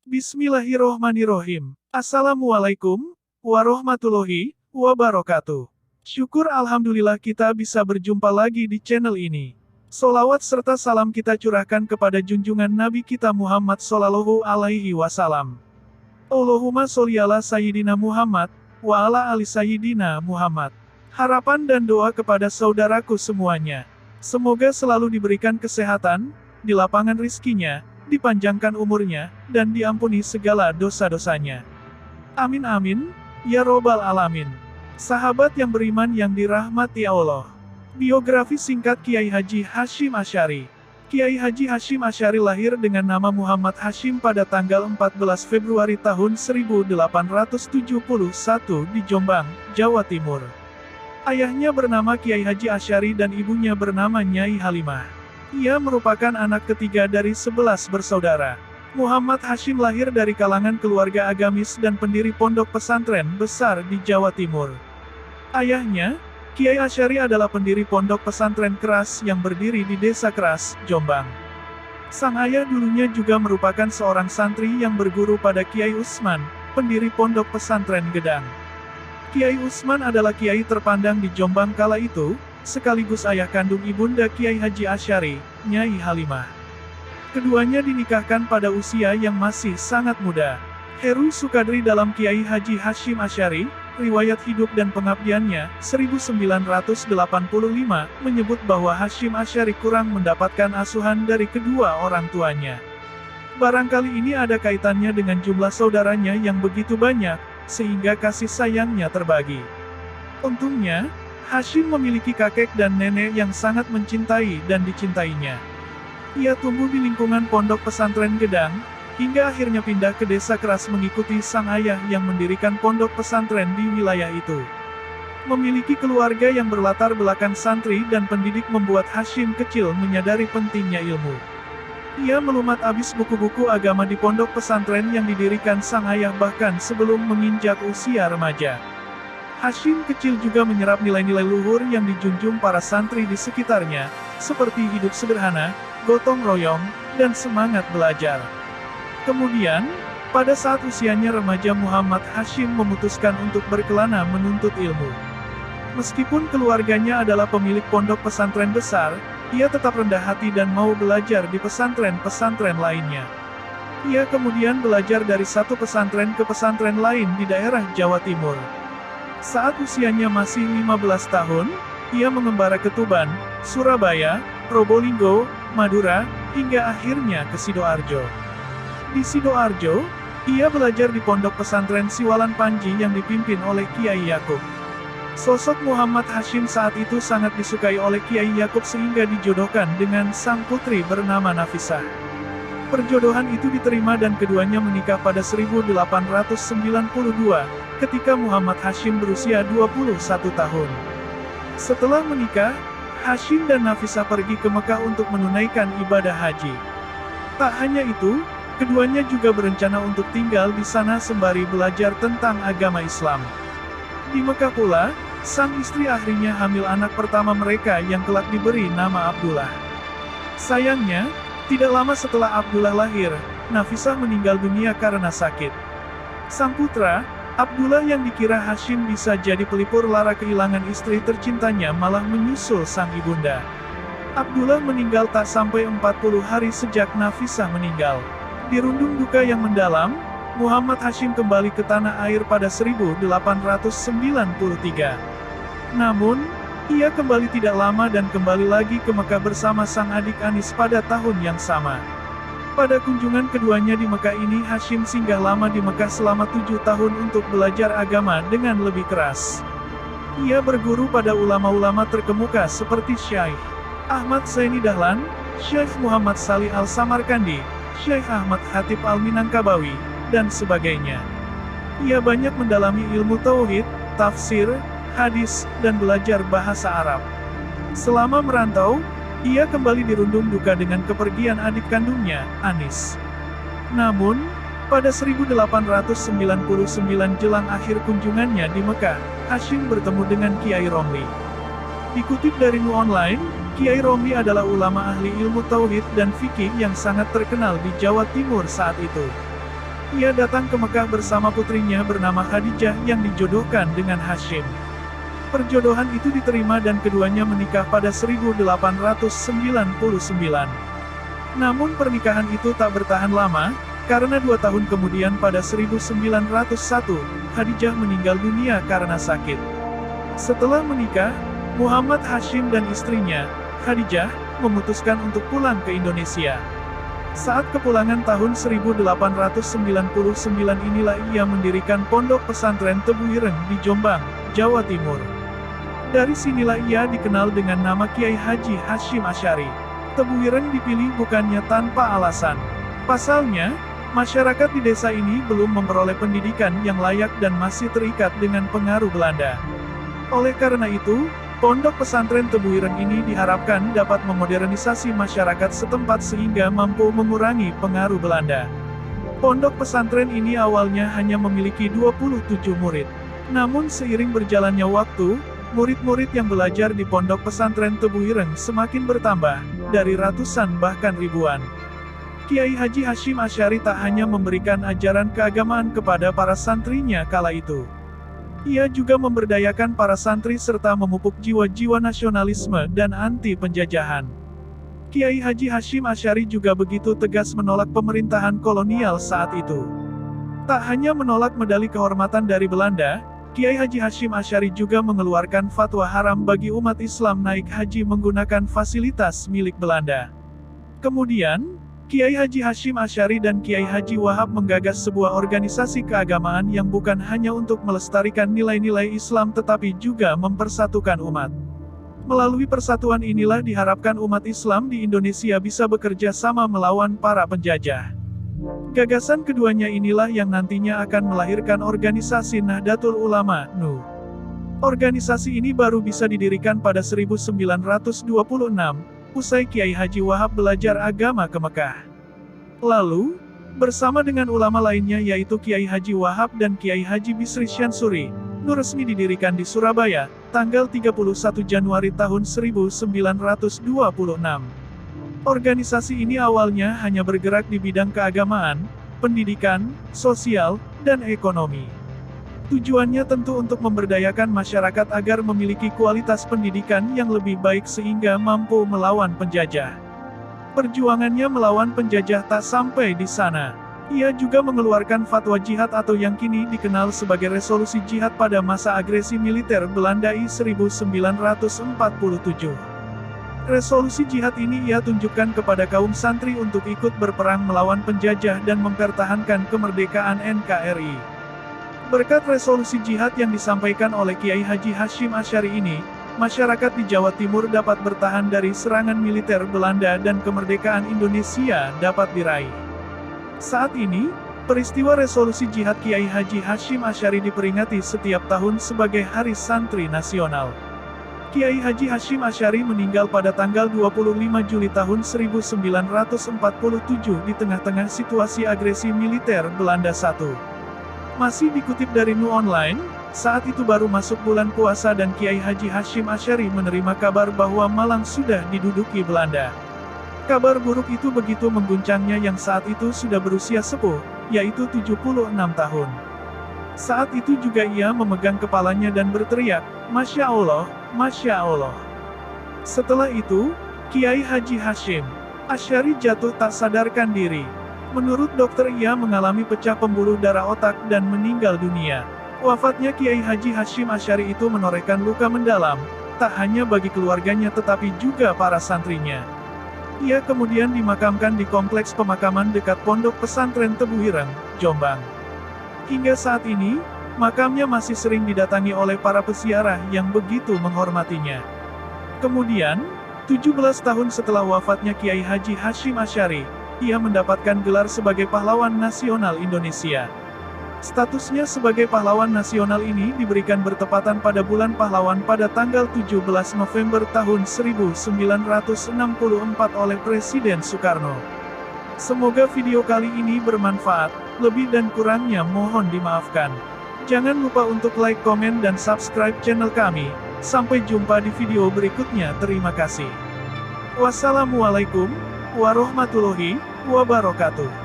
Bismillahirrohmanirrohim. Assalamualaikum warahmatullahi wabarakatuh. Syukur alhamdulillah kita bisa berjumpa lagi di channel ini. Solawat serta salam kita curahkan kepada junjungan Nabi kita Muhammad Sallallahu Alaihi Wasallam. Allahumma sholli ala Sayyidina Muhammad, wa ala ali Sayyidina Muhammad. Harapan dan doa kepada saudaraku semuanya. Semoga selalu diberikan kesehatan, dilapangkan rizkinya, dipanjangkan umurnya, dan diampuni segala dosa-dosanya. Amin amin, ya robbal alamin. Sahabat yang beriman yang dirahmati Allah. Biografi singkat Kiai Haji Hasyim Asy'ari. Kiai Haji Hasyim Asy'ari lahir dengan nama Muhammad Hasyim pada tanggal 14 Februari tahun 1871 di Jombang, Jawa Timur. Ayahnya bernama Kiai Haji Asy'ari dan ibunya bernama Nyai Halimah. Ia merupakan anak ketiga dari 11 bersaudara. Muhammad Hasyim lahir dari kalangan keluarga agamis dan pendiri pondok pesantren besar di Jawa Timur. Ayahnya, Kiai Asy'ari adalah pendiri pondok pesantren Keras yang berdiri di Desa Keras, Jombang. Sang ayah dulunya juga merupakan seorang santri yang berguru pada Kiai Utsman, pendiri pondok pesantren Gedang. Kiai Utsman adalah kiai terpandang di Jombang kala itu, sekaligus ayah kandung ibunda Kiai Haji Asy'ari, Nyai Halimah. Keduanya dinikahkan pada usia yang masih sangat muda. Heru Sukadri dalam Kiai Haji Hasyim Asy'ari, riwayat hidup dan pengabdiannya, 1985, menyebut bahwa Hasyim Asy'ari kurang mendapatkan asuhan dari kedua orang tuanya. Barangkali ini ada kaitannya dengan jumlah saudaranya yang begitu banyak, sehingga kasih sayangnya terbagi. Untungnya, Hasyim memiliki kakek dan nenek yang sangat mencintai dan dicintainya. Ia tumbuh di lingkungan pondok pesantren Gedang, hingga akhirnya pindah ke Desa Keras mengikuti sang ayah yang mendirikan pondok pesantren di wilayah itu. Memiliki keluarga yang berlatar belakang santri dan pendidik membuat Hasyim kecil menyadari pentingnya ilmu. Ia melumat habis buku-buku agama di pondok pesantren yang didirikan sang ayah bahkan sebelum menginjak usia remaja. Hasyim kecil juga menyerap nilai-nilai luhur yang dijunjung para santri di sekitarnya, seperti hidup sederhana, gotong royong, dan semangat belajar. Kemudian, pada saat usianya remaja Muhammad Hasyim memutuskan untuk berkelana menuntut ilmu. Meskipun keluarganya adalah pemilik pondok pesantren besar, ia tetap rendah hati dan mau belajar di pesantren-pesantren lainnya. Ia kemudian belajar dari satu pesantren ke pesantren lain di daerah Jawa Timur. Saat usianya masih 15 tahun, ia mengembara ke Tuban, Surabaya, Probolinggo, Madura, hingga akhirnya ke Sidoarjo. Di Sidoarjo, ia belajar di pondok pesantren Siwalan Panji yang dipimpin oleh Kiai Yakub. Sosok Muhammad Hasyim saat itu sangat disukai oleh Kiai Yakub sehingga dijodohkan dengan sang putri bernama Nafisah. Perjodohan itu diterima dan keduanya menikah pada 1892, ketika Muhammad Hasyim berusia 21 tahun. Setelah menikah, Hasyim dan Nafisah pergi ke Mekah untuk menunaikan ibadah haji. Tak hanya itu, keduanya juga berencana untuk tinggal di sana sembari belajar tentang agama Islam. Di Mekah pula, sang istri akhirnya hamil anak pertama mereka yang kelak diberi nama Abdullah. Sayangnya, tidak lama setelah Abdullah lahir, Nafisah meninggal dunia karena sakit. Sang putra, Abdullah yang dikira Hasyim bisa jadi pelipur lara kehilangan istri tercintanya malah menyusul sang ibunda. Abdullah meninggal tak sampai 40 hari sejak Nafisah meninggal. Dirundung duka yang mendalam, Muhammad Hasyim kembali ke tanah air pada 1893. Namun, ia kembali tidak lama dan kembali lagi ke Mekah bersama sang adik Anis pada tahun yang sama. Pada kunjungan keduanya di Mekah ini Hasyim singgah lama di Mekah selama 7 tahun untuk belajar agama dengan lebih keras. Ia berguru pada ulama-ulama terkemuka seperti Syekh Ahmad Zaini Dahlan, Syekh Muhammad Salih Al-Samarkandi, Syekh Ahmad Khatib Al-Minangkabawi, dan sebagainya. Ia banyak mendalami ilmu tauhid, tafsir, hadis, dan belajar bahasa Arab. Selama merantau, ia kembali dirundung duka dengan kepergian adik kandungnya, Anis. Namun, pada 1899 jelang akhir kunjungannya di Mekah, Hasyim bertemu dengan Kiai Romli. Dikutip dari Nu Online, Kiai Romli adalah ulama ahli ilmu tauhid dan fikih yang sangat terkenal di Jawa Timur saat itu. Ia datang ke Mekah bersama putrinya bernama Khadijah yang dijodohkan dengan Hashim. Perjodohan itu diterima dan keduanya menikah pada 1899. Namun pernikahan itu tak bertahan lama, karena 2 tahun kemudian pada 1901, Khadijah meninggal dunia karena sakit. Setelah menikah, Muhammad Hashim dan istrinya, Khadijah, memutuskan untuk pulang ke Indonesia. Saat kepulangan tahun 1899 inilah ia mendirikan pondok pesantren Tebu Ireng di Jombang, Jawa Timur. Dari sinilah ia dikenal dengan nama Kiai Haji Hashim Asy'ari. Tebu Ireng dipilih bukannya tanpa alasan. Pasalnya, masyarakat di desa ini belum memperoleh pendidikan yang layak dan masih terikat dengan pengaruh Belanda. Oleh karena itu, pondok pesantren Tebu Ireng ini diharapkan dapat memodernisasi masyarakat setempat sehingga mampu mengurangi pengaruh Belanda. Pondok pesantren ini awalnya hanya memiliki 27 murid. Namun seiring berjalannya waktu, murid-murid yang belajar di pondok pesantren Tebu Ireng semakin bertambah, dari ratusan bahkan ribuan. Kiai Haji Hashim Asy'ari tak hanya memberikan ajaran keagamaan kepada para santrinya kala itu. Ia juga memberdayakan para santri serta memupuk jiwa-jiwa nasionalisme dan anti penjajahan. Kiai Haji Hashim Asy'ari juga begitu tegas menolak pemerintahan kolonial saat itu. Tak hanya menolak medali kehormatan dari Belanda, Kiai Haji Hashim Asy'ari juga mengeluarkan fatwa haram bagi umat Islam naik haji menggunakan fasilitas milik Belanda. Kemudian, Kiai Haji Hashim Asy'ari dan Kiai Haji Wahab menggagas sebuah organisasi keagamaan yang bukan hanya untuk melestarikan nilai-nilai Islam tetapi juga mempersatukan umat. Melalui persatuan inilah diharapkan umat Islam di Indonesia bisa bekerja sama melawan para penjajah. Gagasan keduanya inilah yang nantinya akan melahirkan organisasi Nahdlatul Ulama, NU. Organisasi ini baru bisa didirikan pada 1926, usai Kiai Haji Wahab belajar agama ke Mekah. Lalu, bersama dengan ulama lainnya yaitu Kiai Haji Wahab dan Kiai Haji Bisri Syansuri, NU resmi didirikan di Surabaya, tanggal 31 Januari tahun 1926. Organisasi ini awalnya hanya bergerak di bidang keagamaan, pendidikan, sosial, dan ekonomi. Tujuannya tentu untuk memberdayakan masyarakat agar memiliki kualitas pendidikan yang lebih baik sehingga mampu melawan penjajah. Perjuangannya melawan penjajah tak sampai di sana. Ia juga mengeluarkan fatwa jihad atau yang kini dikenal sebagai resolusi jihad pada masa agresi militer Belanda I 1947. Resolusi jihad ini ia tunjukkan kepada kaum santri untuk ikut berperang melawan penjajah dan mempertahankan kemerdekaan NKRI. Berkat resolusi jihad yang disampaikan oleh Kiai Haji Hashim Asy'ari ini, masyarakat di Jawa Timur dapat bertahan dari serangan militer Belanda dan kemerdekaan Indonesia dapat diraih. Saat ini, peristiwa resolusi jihad Kiai Haji Hashim Asy'ari diperingati setiap tahun sebagai Hari Santri Nasional. Kiai Haji Hashim Asy'ari meninggal pada tanggal 25 Juli tahun 1947 di tengah-tengah situasi agresi militer Belanda I. Masih dikutip dari NU Online, saat itu baru masuk bulan puasa dan Kiai Haji Hashim Asy'ari menerima kabar bahwa Malang sudah diduduki Belanda. Kabar buruk itu begitu mengguncangnya yang saat itu sudah berusia sepuh, yaitu 76 tahun. Saat itu juga ia memegang kepalanya dan berteriak, "Masya Allah, Masya Allah." Setelah itu, Kiai Haji Hashim Asy'ari jatuh tak sadarkan diri. Menurut dokter ia mengalami pecah pembuluh darah otak dan meninggal dunia. Wafatnya Kiai Haji Hashim Asy'ari itu menorehkan luka mendalam, tak hanya bagi keluarganya tetapi juga para santrinya. Ia kemudian dimakamkan di kompleks pemakaman dekat Pondok Pesantren Tebu Ireng, Jombang. Hingga saat ini, makamnya masih sering didatangi oleh para peziarah yang begitu menghormatinya. Kemudian, 17 tahun setelah wafatnya Kiai Haji Hashim Asy'ari, ia mendapatkan gelar sebagai Pahlawan Nasional Indonesia. Statusnya sebagai pahlawan nasional ini diberikan bertepatan pada bulan pahlawan pada tanggal 17 November tahun 1964 oleh Presiden Soekarno. Semoga video kali ini bermanfaat, lebih dan kurangnya mohon dimaafkan. Jangan lupa untuk like, komen, dan subscribe channel kami. Sampai jumpa di video berikutnya. Terima kasih. Wassalamualaikum warahmatullahi wabarakatuh.